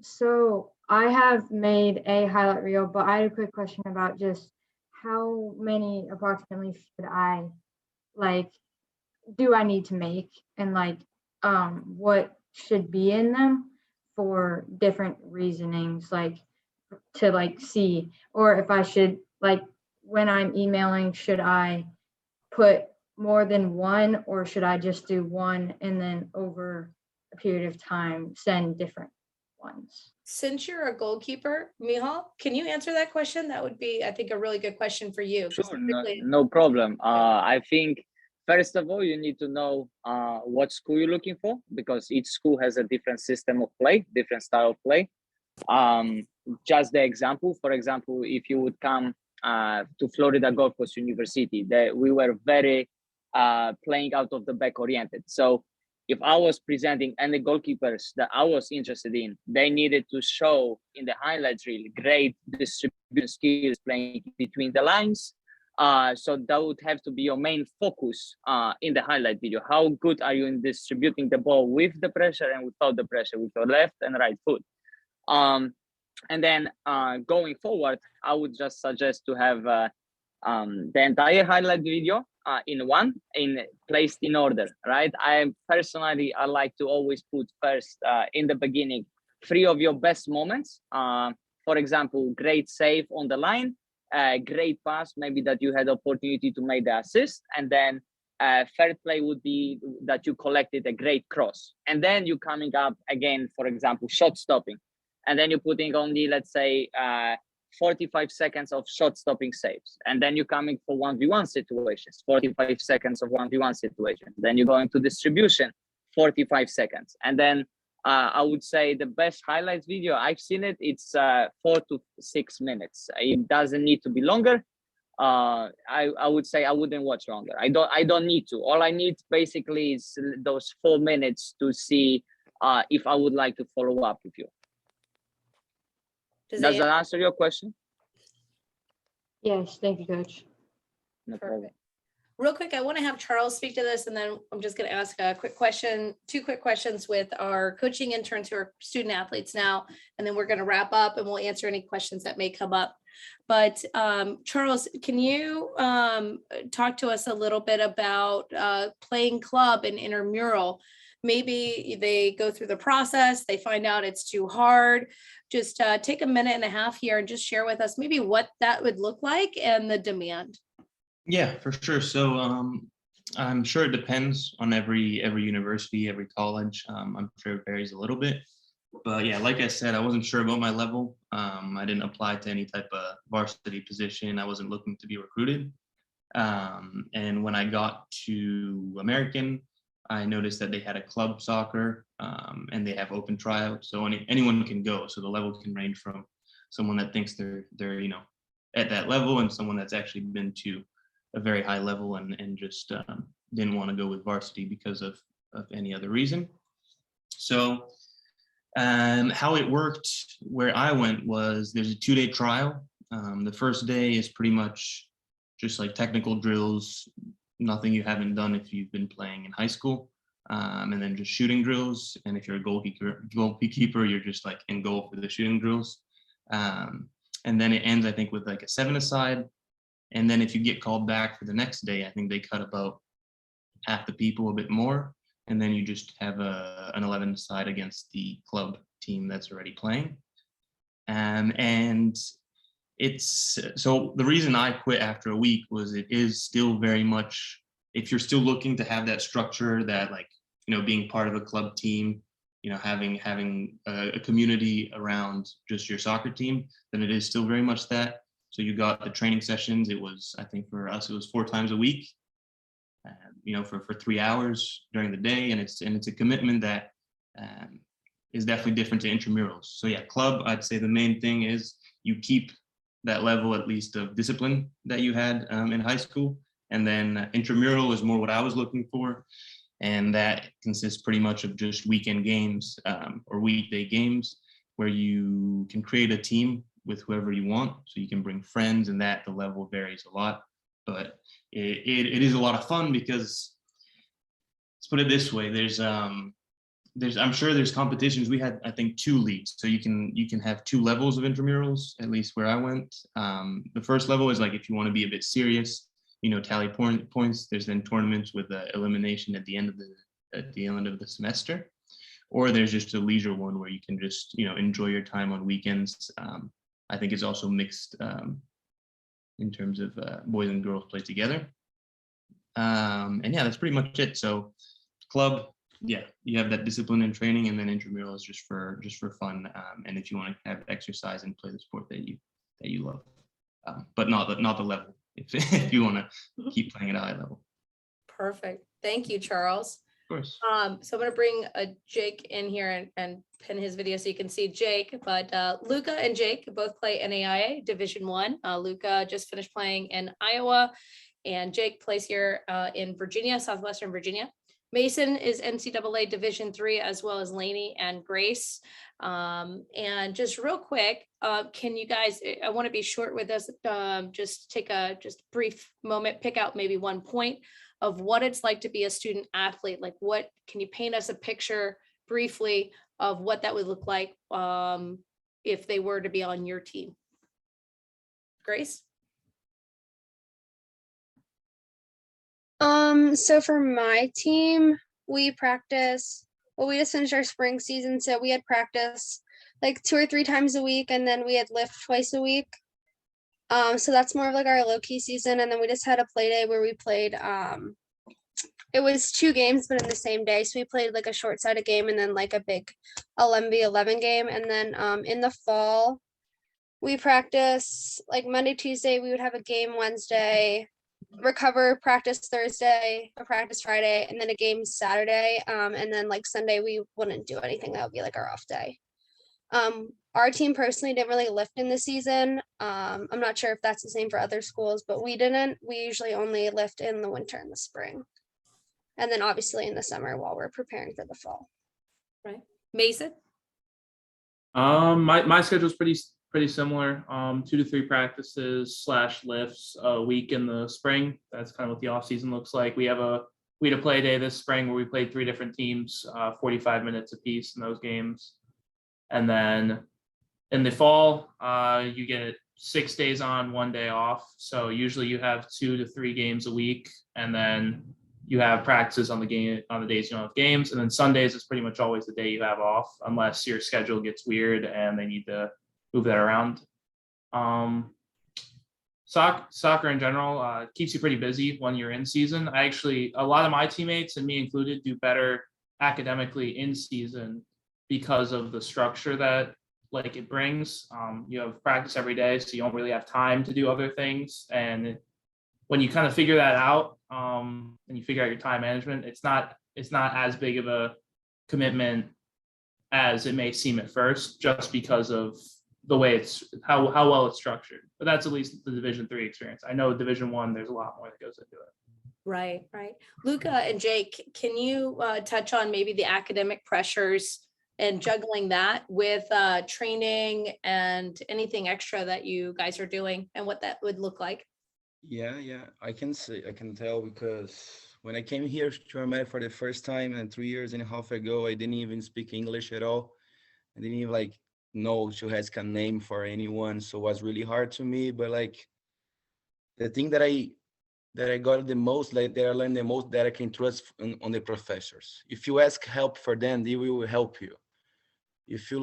Speaker 11: So I have made a highlight reel, but I had a quick question about just how many approximately should I do I need to make, and what should be in them for different reasonings, to see, or if I should, when I'm emailing, should I put more than one, or should I just do one and then over a period of time send different ones?
Speaker 1: Since you're a goalkeeper, Mihal, can you answer that question? That would be, I think, a really good question for you.
Speaker 6: Sure, no problem. I think First of all, you need to know what school you're looking for, because each school has a different system of play, different style of play. Just the example, for example, if you would come to Florida Gulf Coast University, we were very playing out of the back oriented. So if I was presenting any goalkeepers that I was interested in, they needed to show in the highlights reel great distribution skills, playing between the lines. So that would have to be your main focus in the highlight video. How good are you in distributing the ball with the pressure and without the pressure, with your left and right foot? And then going forward, I would just suggest to have the entire highlight video placed in order, right? I like to always put first in the beginning 3 of your best moments. For example, great save on the line, great pass, maybe that you had opportunity to make the assist, and then third play would be that you collected a great cross, and then you coming up again, for example, shot stopping, and then you're putting only, let's say, 45 seconds of shot stopping saves, and then you're coming for 1v1 situations, 45 seconds of 1v1 situations, then you're going to distribution, 45 seconds, and then I would say the best highlights video I've seen it's 4 to 6 minutes. It doesn't need to be longer. I would say I wouldn't watch longer. I don't need to. All I need basically is those 4 minutes to see if I would like to follow up with you. Does that answer your question?
Speaker 11: Yes, thank you, Coach.
Speaker 6: No problem.
Speaker 1: Real quick, I want to have Charles speak to this, and then I'm just going to ask a quick question, 2 quick questions with our coaching interns who are student athletes now, and then we're going to wrap up and we'll answer any questions that may come up. But Charles, can you talk to us a little bit about playing club and intramural? Maybe they go through the process, they find out it's too hard. Just take a minute and a half here and just share with us maybe what that would look like and the demand.
Speaker 10: Yeah, for sure. So I'm sure it depends on every university, every college. I'm sure it varies a little bit. But yeah, like I said, I wasn't sure about my level. I didn't apply to any type of varsity position. I wasn't looking to be recruited. And when I got to American, I noticed that they had a club soccer and they have open tryouts. So anyone can go. So the level can range from someone that thinks they're at that level and someone that's actually been to a very high level and just didn't want to go with varsity because of any other reason. So how it worked where I went was there's a 2-day trial. The first day is pretty much just like technical drills, nothing you haven't done if you've been playing in high school, and then just shooting drills. And if you're a goalkeeper, you're just like in goal for the shooting drills. And then it ends, I think, with like a 7-a-side. And then if you get called back for the next day, I think they cut about half the people, a bit more. And then you just have an 11-a-side against the club team that's already playing. And it's so the reason I quit after a week was it is still very much, if you're still looking to have that structure, that like, being part of a club team, having a community around just your soccer team, then it is still very much that. So you got the training sessions. It was, I think for us, it was 4 times a week, for 3 hours during the day. And it's a commitment that is definitely different to intramurals. So yeah, club, I'd say the main thing is you keep that level at least of discipline that you had in high school. And then intramural is more what I was looking for. And that consists pretty much of just weekend games or weekday games where you can create a team with whoever you want. So you can bring friends, and that the level varies a lot. But it is a lot of fun because, let's put it this way, I'm sure there's competitions. We had, I think, 2 leagues. So you can have 2 levels of intramurals, at least where I went. The first level is like if you want to be a bit serious, tally points. There's then tournaments with elimination at the end of the semester. Or there's just a leisure one where you can just, enjoy your time on weekends. I think it's also mixed in terms of boys and girls play together. And yeah, that's pretty much it. So club, yeah, you have that discipline and training, and then intramural is just for fun. And if you want to have exercise and play the sport that you love, but not the level. If you want to keep playing at a high level.
Speaker 1: Perfect. Thank you, Charles.
Speaker 10: Of course.
Speaker 1: So I'm gonna bring Jake in here and pin his video so you can see Jake, but Luca and Jake both play NAIA Division One. Luca just finished playing in Iowa and Jake plays here in Virginia, Southwestern Virginia. Mason is NCAA Division III, as well as Lainey and Grace. And just real quick, can you guys, I want to be short with us, just take a brief moment, pick out maybe one point of what it's like to be a student athlete. Like what, can you paint us a picture briefly of what that would look like if they were to be on your team? Grace?
Speaker 12: So for my team, we practice, well, we just finished our spring season, so we had practice like 2 or 3 times a week, and then we had lift twice a week. So that's more of like our low-key season, and then we just had a play day where we played, it was 2 games, but in the same day. So we played like a short-sided game and then like a big 11v11 game. And then in the fall, we practice like Monday, Tuesday, we would have a game Wednesday, recover, practice Thursday, a practice Friday, and then a game Saturday. And then like Sunday, we wouldn't do anything. That would be like our off day. Our team personally didn't really lift in the season. I'm not sure if that's the same for other schools, but we didn't. We usually only lift in the winter and the spring. And then obviously in the summer while we're preparing for the fall.
Speaker 1: Right. Mason?
Speaker 9: My schedule is pretty similar. 2 to 3 practices / lifts a week in the spring. That's kind of what the off season looks like. We had a play day this spring where we played 3 different teams, 45 minutes apiece in those games. And then in the fall, you get 6 days on, 1 day off. So usually you have 2 to 3 games a week, and then you have practices on the days you don't have games. And then Sundays is pretty much always the day you have off, unless your schedule gets weird and they need to move that around. Soccer in general keeps you pretty busy when you're in season. A lot of my teammates, and me included, do better academically in season because of the structure that like it brings. You have practice every day, so you don't really have time to do other things. And when you kind of figure that out, and you figure out your time management, it's not as big of a commitment as it may seem at first, just because of the way it's how well it's structured. But that's at least the Division III experience. I know Division I, there's a lot more that goes into it.
Speaker 1: Right. Luca and Jake, can you touch on maybe the academic pressures and juggling that with training and anything extra that you guys are doing and what that would look like?
Speaker 13: Yeah, I can tell, because when I came here to America for the first time and 3 years and a half ago, I didn't even speak English at all. I didn't even like know to ask a name for anyone, so it was really hard to me. But like the thing that I got the most, like that I learned the most, that I can trust on the professors. If you ask help for them, they will help you. If you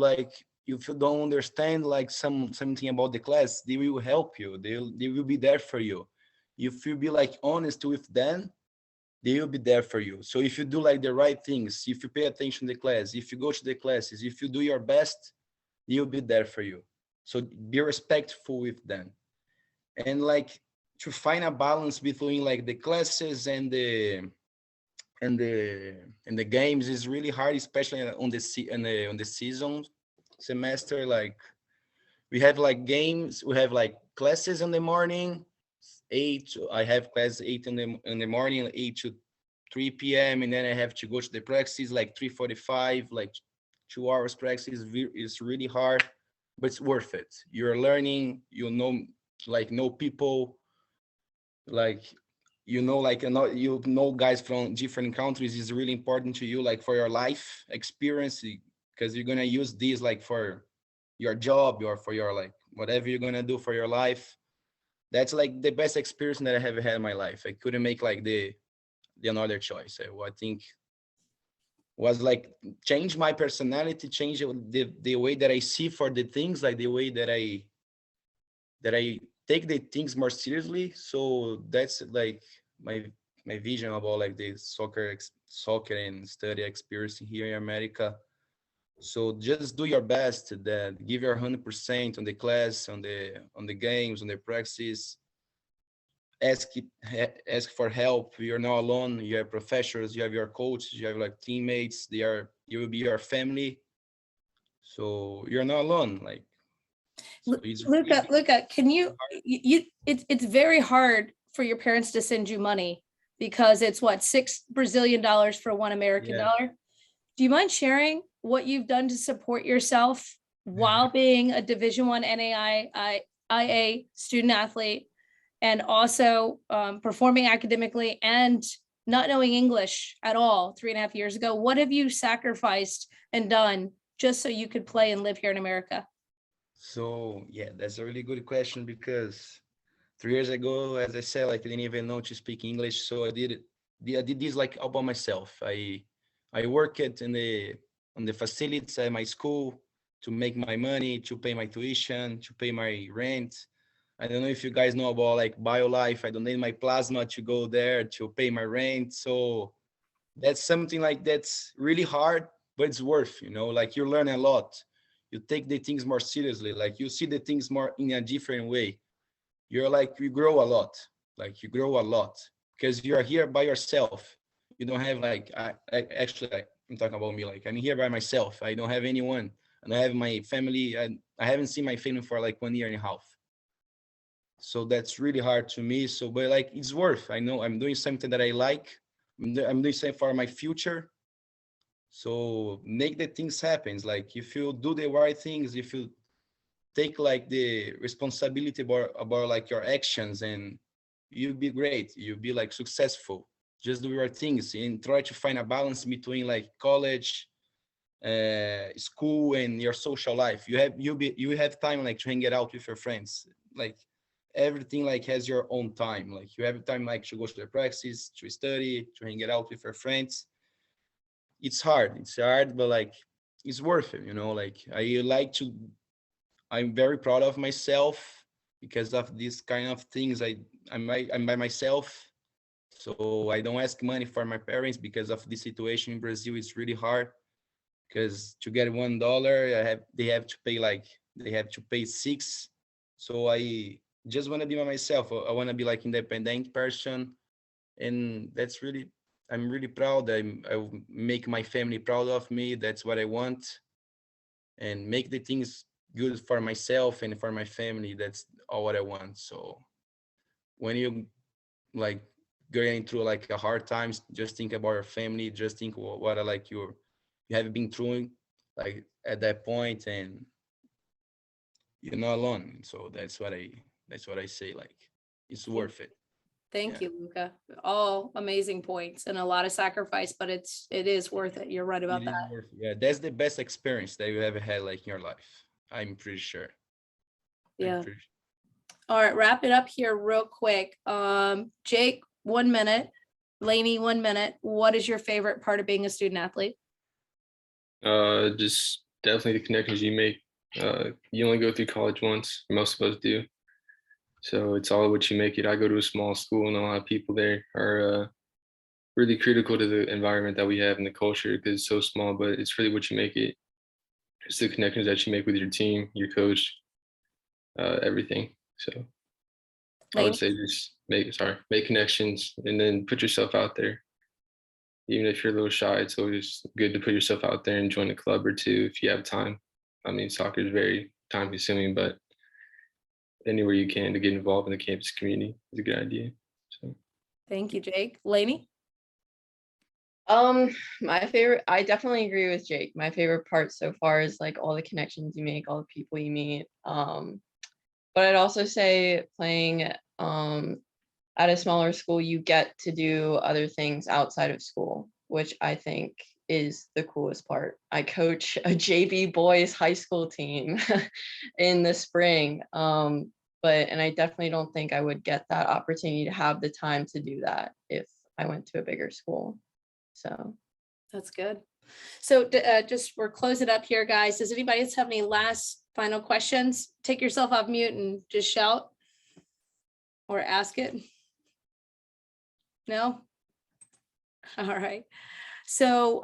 Speaker 13: don't understand like something about the class, they will help you. They will be there for you. If you be like honest with them, they will be there for you. So if you do like the right things, if you pay attention to the class, if you go to the classes, if you do your best, they will be there for you. So be respectful with them. And like to find a balance between like the classes and the games is really hard, especially on the season semester. Like we have like games, we have like classes in the morning, 8. I have class 8 in the morning, 8 to 3 p.m. and then I have to go to the practice like 3:45, like 2 hours practice. It's really hard, but it's worth it. You're learning, know people, like guys from different countries is really important to you, like for your life experience, because you're gonna use these like for your job or for your like whatever you're gonna do for your life. That's like the best experience that I have had in my life. I couldn't make like the another choice. I think was like change my personality, change the way that I see for the things, like the way that I take the things more seriously. So that's like my vision about like the soccer and study experience here in America. So just do your best, that give your 100% on the class, on the games, on the practice. ask for help. You're not alone. You have professors, you have your coaches, you have like teammates. You will be your family. So you're not alone. Like, so it's really
Speaker 1: Luca, can it's very hard for your parents to send you money because it's what, $6 Brazilian for one American dollar. Do you mind sharing what you've done to support yourself while being a Division I NAIA student athlete and also performing academically and not knowing English at all 3.5 years ago? What have you sacrificed and done just so you could play and live here in America?
Speaker 13: So yeah, that's a really good question because 3 years ago, as I said, like I didn't even know to speak English. So I did this like all by myself. I worked in the facilities at my school to make my money, to pay my tuition, to pay my rent. I don't know if you guys know about like BioLife. I donate my plasma to go there to pay my rent. So that's something like that's really hard, but it's worth, like you learn a lot. You take the things more seriously, like you see the things more in a different way. You grow a lot, like you grow a lot because you're here by yourself. You don't have like, I'm talking about me, like I'm here by myself. I don't have anyone and I have my family. I haven't seen my family for like 1.5 years. So that's really hard to me. So, but like, it's worth, I know I'm doing something that I like. I'm doing something for my future. So make the things happen. Like if you do the right things, if you take like the responsibility about like your actions, and you'll be great. You'll be like successful. Just do your things and try to find a balance between like college, school, and your social life. You have time like to hang it out with your friends. Like everything like has your own time. Like you have time like to go to the practice, to study, to hang it out with your friends. It's hard, but like it's worth it, like I'm very proud of myself because of these kind of things. I'm by myself, so I don't ask money for my parents because of the situation in Brazil. It's really hard because to get $1, they have to pay 6. So I just want to be by myself. I want to be like independent person, and I'm really proud. I make my family proud of me. That's what I want, and make the things good for myself and for my family. That's all what I want. So when you like going through like a hard times, just think about your family. Just think what like you have been through, like at that point, and you're not alone. So that's what I say. Like it's worth it.
Speaker 1: Thank you, Luca. All amazing points and a lot of sacrifice, but it is worth it. You're right about that.
Speaker 13: Yeah, that's the best experience that you ever had like in your life. I'm pretty sure.
Speaker 1: Yeah. All right, wrap it up here real quick. Jake, 1 minute. Lainey, 1 minute. What is your favorite part of being a student athlete?
Speaker 14: Just definitely the connections you make. You only go through college once, most of us do. So it's all what you make it. I go to a small school and a lot of people there are really critical to the environment that we have and the culture because it's so small, but it's really what you make it. It's the connections that you make with your team, your coach, everything. So I would say just make connections and then put yourself out there. Even if you're a little shy, it's always good to put yourself out there and join a club or two if you have time. I mean, soccer is very time consuming, but anywhere you can to get involved in the campus community is a good idea. So
Speaker 1: thank you, Jake. Lainey?
Speaker 15: My favorite, I definitely agree with Jake. My favorite part so far is like all the connections you make, all the people you meet. But I'd also say playing at a smaller school, you get to do other things outside of school, which I think is the coolest part. I coach a JV boys high school team in the spring. And I definitely don't think I would get that opportunity to have the time to do that if I went to a bigger school. So
Speaker 1: that's good. So just we're closing up here, guys. Does anybody else have any last final questions? Take yourself off mute and just shout or ask it. No? All right. So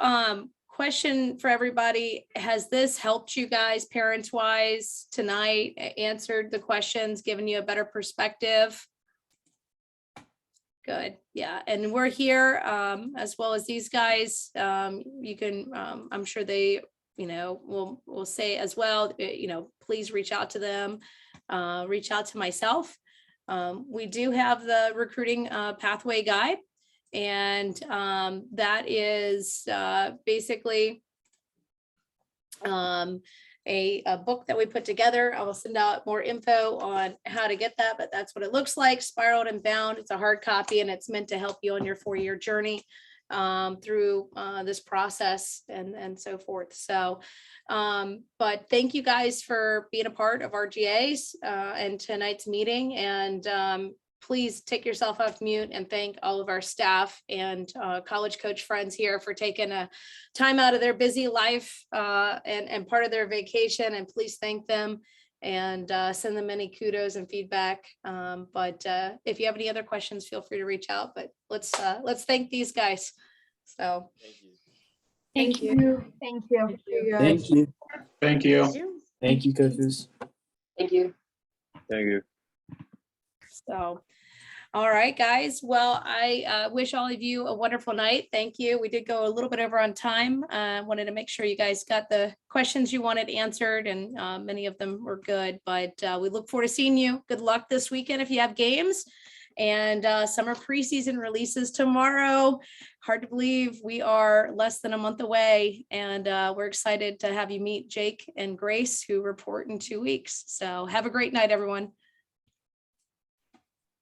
Speaker 1: question for everybody. Has this helped you guys parents wise tonight? Answered the questions, given you a better perspective? Good. Yeah. And we're here as well as these guys. You can, I'm sure they, will say as well, please reach out to them, reach out to myself. We do have the recruiting pathway guide, and that is basically a book that we put together. I will send out more info on how to get that, but that's what it looks like, spiraled and bound. It's a hard copy, and it's meant to help you on your 4-year journey through this process and so forth. So, but thank you guys for being a part of RGA's and tonight's meeting. And please take yourself off mute and thank all of our staff and college coach friends here for taking a time out of their busy life and part of their vacation. And please thank them and send them any kudos and feedback. But if you have any other questions, feel free to reach out. But let's thank these guys. So
Speaker 7: Thank you.
Speaker 11: Thank you.
Speaker 16: Thank you.
Speaker 17: Thank you.
Speaker 16: Thank you, coaches.
Speaker 11: Thank you.
Speaker 3: Thank you.
Speaker 1: So, all right, guys. Well, I wish all of you a wonderful night. Thank you. We did go a little bit over on time. Wanted to make sure you guys got the questions you wanted answered, and many of them were good. But we look forward to seeing you. Good luck this weekend if you have games. And summer preseason releases tomorrow. Hard to believe we are less than a month away, and we're excited to have you meet Jake and Grace, who report in 2 weeks. So have a great night, everyone.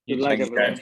Speaker 6: Good luck, everyone.